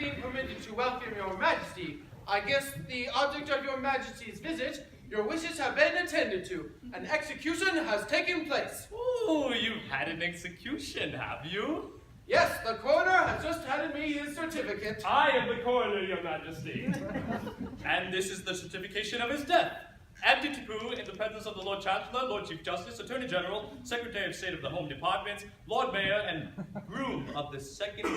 being permitted to welcome your majesty. I guess the object of your majesty's visit, your wishes have been attended to. An execution has taken place. Oh, you've had an execution, have you? Yes, the coroner has just handed me his certificate. I am the coroner, your majesty. And this is the certification of his death. Abditipu, in the presence of the Lord Chancellor, Lord Chief Justice, Attorney General, Secretary of State of the Home Department, Lord Mayor, and groom of the second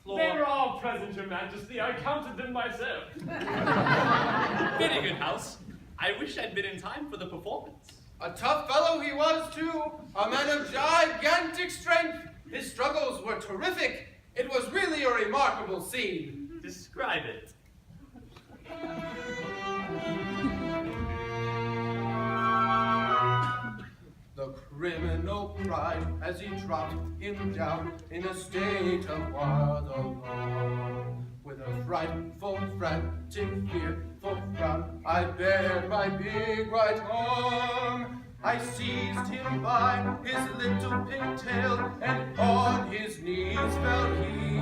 floor. They were all present, your majesty. I counted them myself. Very good, House. I wish I'd been in time for the performance. A tough fellow he was, too. A man of gigantic strength. His struggles were terrific. It was really a remarkable scene. Describe it. The criminal cried as he dropped him down in a state of wild alarm. With a frightful, frantic, fearful frown, I bared my big right arm. I seized him by his little pigtail, and on his knees fell he.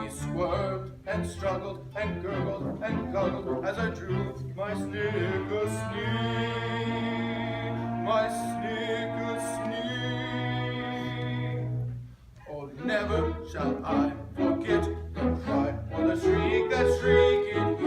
He squirmed and struggled and gurgled and guggled as I drew my snicker snee, my snicker snee. Oh, never shall I forget the cry or the shriek that shrieked he,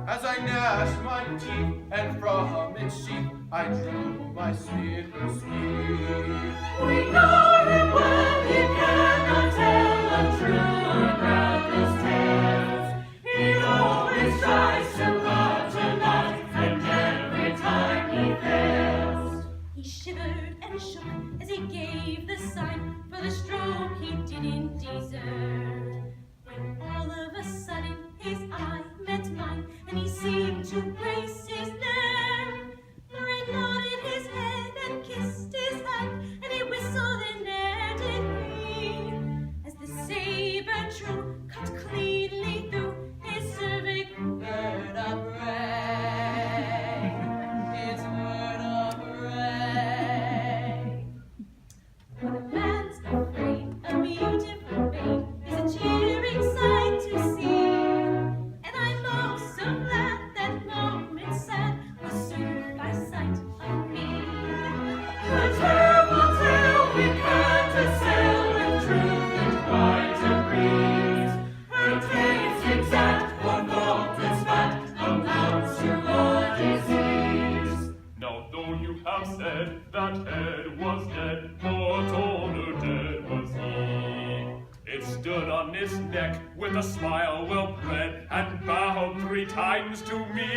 as I gnashed my teeth and from its sheath I drew my snicker snee. We know him well, he cannot tell untrue or groundless tales. He always tries to utter lies, and every time he fails. He shivered and shook as he gave the sign for the stroke he didn't deserve. When all of a sudden his eye met mine, and he seemed to brace his nerve. For he nodded his head and kissed his hand, and he whistled in air did he, as the saber true cut cleanly through his cervic vertebrae. His vertebrae. When a man's afraid, a beautiful babe is a cheering sight to see. And I'm oh so glad that moment sad was soon by sight of me. The terrible tale we can't assail with truth and quite agrees. Her taste exact, one faultless fact, amounts to a disease. Now though you have said that head was dead, not honor dead was he. It stood on his neck with a smile well bred, and bowed 3 times to me.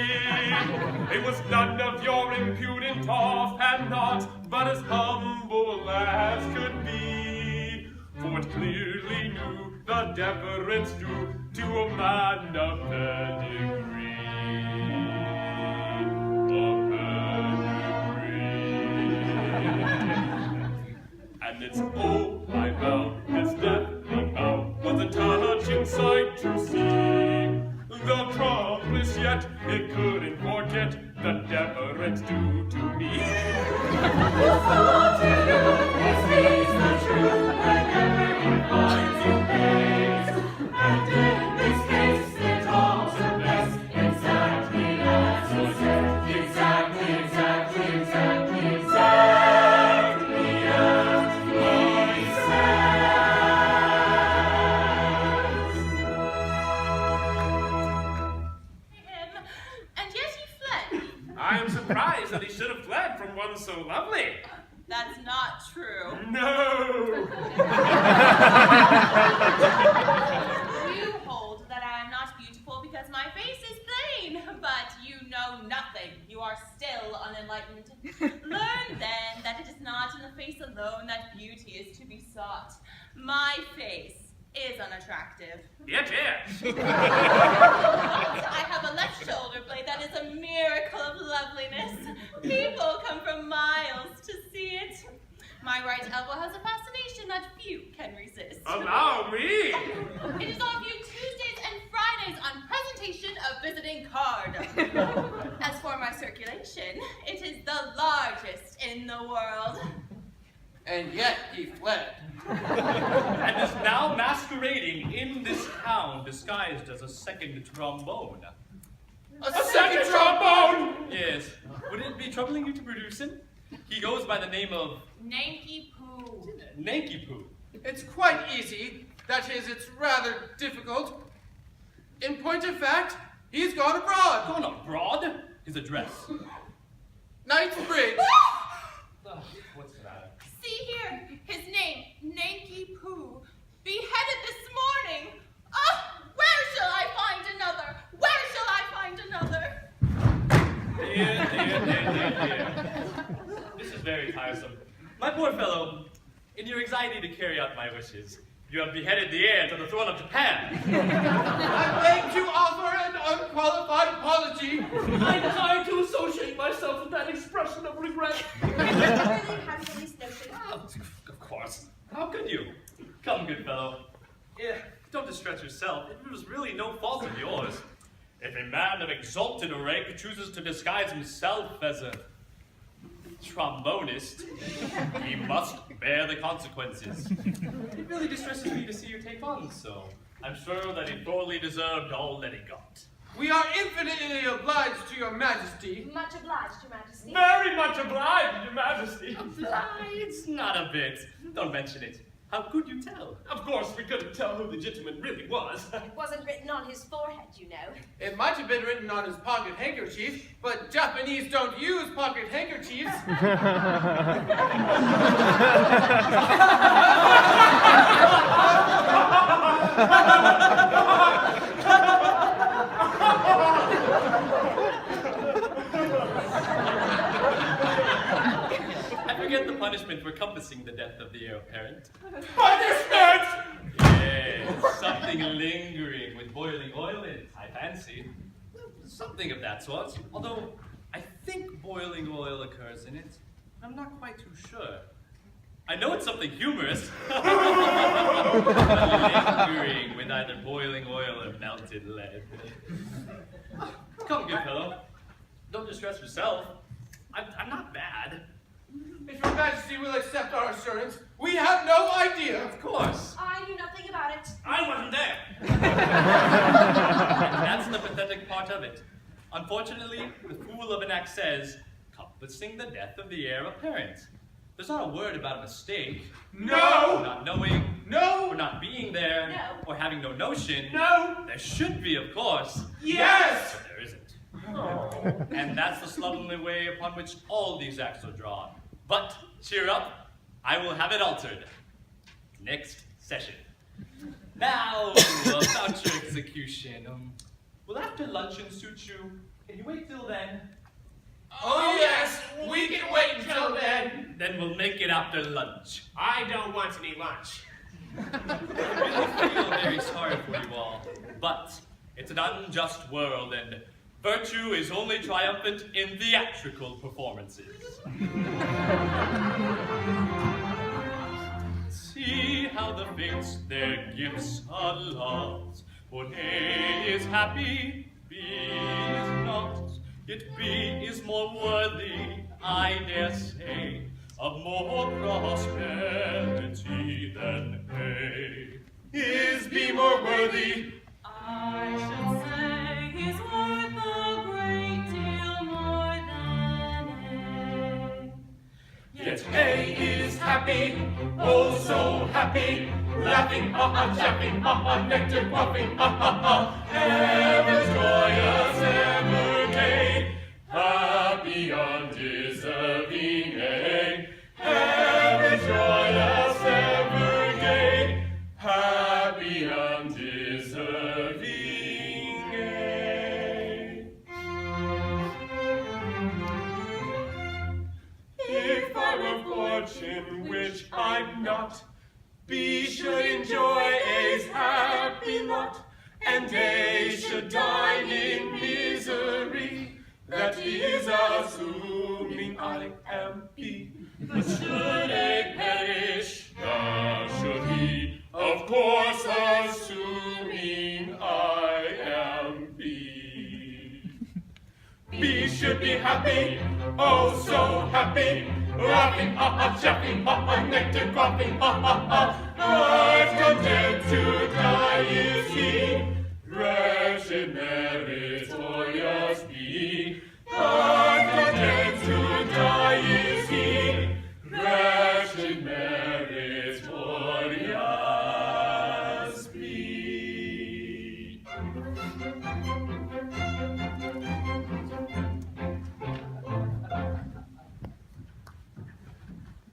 It was none of your impudent offhand not, but as humble as could be. For it clearly knew the deference due to a man of pedigree. Of pedigree. And its oh, I vow, its deathly bow was a touching sight to see. The troublous yet it couldn't forget the deference due to me. Who thought to you his face the truth whenever he finds you pays? And in this case it all took place exactly as he said. Exactly, exactly, exactly, exactly as he said. Him, and yet he fled. I am surprised that he should have fled from one so lovely. That's not true. No! You hold that I am not beautiful because my face is plain, but you know nothing. You are still unenlightened. Learn then that it is not in the face alone that beauty is to be sought. My face is unattractive. It is. But I have a left shoulder blade that is a miracle of loveliness. People come from miles to see it. My right elbow has a fascination that few can resist. Allow me. It is on view Tuesdays and Fridays on presentation of visiting card. As for my circulation, it is the largest in the world. And yet he fled. and is now masquerading in this town disguised as a second trombone. A second trombone! Yes. Would it be troubling you to produce him? He goes by the name of Nanky Poo. Nanky Poo. It's quite easy. That is, it's rather difficult. In point of fact, he's gone abroad. Gone abroad? His address. Knightsbridge. What's the matter? See here, his name, Nanky Poo, beheaded this morning. Oh, where shall I find another? Where shall I find another? Dear. This is very tiresome. My poor fellow, in your anxiety to carry out my wishes, you have beheaded the heir to the throne of Japan. I beg to offer an unqualified apology. I desire to associate myself with that expression of regret. You really have the least notion. Of course. How could you? Come, good fellow. Don't distress yourself. It was really no fault of yours. If a man of exalted rank chooses to disguise himself as a trombonist, he must bear the consequences. It really distresses me to see you take on so. I'm sure that he fully deserved all that he got. We are infinitely obliged to your majesty. Much obliged, Your Majesty. Very much obliged, Your Majesty. It's not a bit. Don't mention it. How could you tell? Of course, we couldn't tell who the gentleman really was. It wasn't written on his forehead, you know. It might have been written on his pocket handkerchief, but Japanese don't use pocket handkerchiefs. I forget the punishment for compassing the death of the heir apparent. Punishment! Yes, something lingering with boiling oil in it, I fancy. Something of that sort. Although, I think boiling oil occurs in it. I'm not quite too sure. I know it's something humorous. Lingering with either boiling oil or melted lead. Come, good fellow. Don't distress yourself. I'm not bad. If your majesty will accept our assurance, we have no idea. Of course. I knew nothing about it. I wasn't there. That's the pathetic part of it. Unfortunately, the fool of an act says, compassing the death of the heir apparent. There's not a word about a mistake. No! Or not knowing. No! Or not being there. No. Or having no notion. No! There should be, of course. Yes! But there isn't. And that's the slovenly way upon which all these acts are drawn. But cheer up, I will have it altered. Next session. Now, about your execution. Will after luncheon suit you? Can you wait till then? Oh yes, we can wait until then. Then we'll make it after lunch. I don't want any lunch. I really feel very sorry for you all, but it's an unjust world, and virtue is only triumphant in theatrical performances. See how the fates their gifts allot. For A is happy, B is not. Yet B is more worthy, I dare say, of more prosperity than A. Is B more worthy? I should say he's worth a great deal more than A. Yet A is happy, oh so happy, laughing, chaffing, nectar quaffing, ever joyous, ever gay, happy undeserving A, ever joyous, ever gay, happy undeserving A. If I were fortune, which I'm not, B should enjoy A's happy lot, and A should die in misery. That is assuming I am B. But should A perish, thus should he, of course assuming I am B. B should be happy, oh so happy, laughing, ha ha, chaffing, ha ha, nectar quaffing, ha ha ha. I'm condemned to